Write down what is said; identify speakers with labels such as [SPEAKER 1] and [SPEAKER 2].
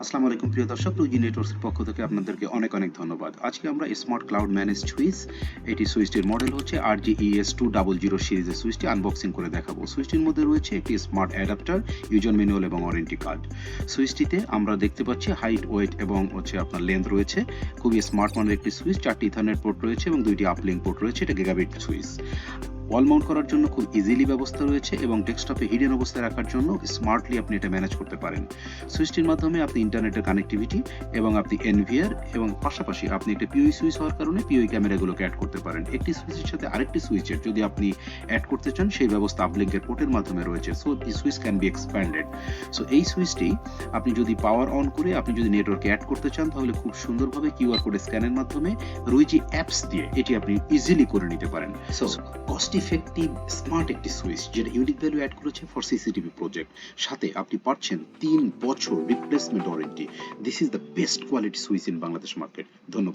[SPEAKER 1] আসসালামু আলাইকুম প্রিয় দর্শক, টুজি নেটওয়ার্কসের পক্ষ থেকে আপনাদেরকে অনেক অনেক ধন্যবাদ। আজকে আমরা স্মার্ট ক্লাউড ম্যানেজ সুইচ, এটি সুইচটির মডেল হচ্ছে RGES200 সিরিজের সুইচটি আনবক্সিং করে দেখাবো। সুইচটির মধ্যে রয়েছে একটি স্মার্ট অ্যাডাপ্টার, ইউজার ম্যানুয়াল এবং ওয়ারেন্টি কার্ড। সুইচটিতে আমরা দেখতে পাচ্ছি হাইট, ওয়েট এবং আপনার লেন্থ রয়েছে। খুবই স্মার্ট মানের একটি সুইচ, 4টি ইথারনেট পোর্ট রয়েছে এবং 2টি আপলিঙ্ক পোর্ট রয়েছে। এটা গিগাবিট সুইচ। ওয়াল মাউন্ট করার জন্য খুব ইজিলি ব্যবস্থা রয়েছে এবং ডেস্কটপে হিডেন অবস্থায় রাখার জন্য স্মার্টলি আপনি এটা ম্যানেজ করতে পারেন। সুইচটির মাধ্যমে আপনি ইন্টারনেটের কানেক্টিভিটি এবং আপনি এনভিআর এবং পাশাপাশি আপনি একটা পিওই সুইচ হওয়ার কারণে পিওই ক্যামেরাগুলোকে অ্যাড করতে পারেন। একটি সুইচের সাথে আরেকটি সুইচের যদি আপনি অ্যাড করতে চান, সেই ব্যবস্থা আপলিঙ্কের পোর্টের মাধ্যমে রয়েছে। So the switch can be expanded. So এই সুইচটি আপনি যদি পাওয়ার অন করে আপনি যদি নেটওয়ার্কে অ্যাড করতে চান, তাহলে খুব সুন্দরভাবে কিউআর কোড স্ক্যানের মাধ্যমে রুইজি অ্যাপস দিয়ে এটি আপনি ইজিলি করে নিতে পারেন। সো কস্ট ইফেক্টিভ স্মার্ট একটি সুইচ, যেটা ইউনিক ভ্যালু অ্যাড করেছে ফর সিসিটিভি প্রজেক্ট। সাথে আপনি পাচ্ছেন 3 বছর replacement warranty. This is the best quality switch in Bangladesh market. ধন্যবাদ।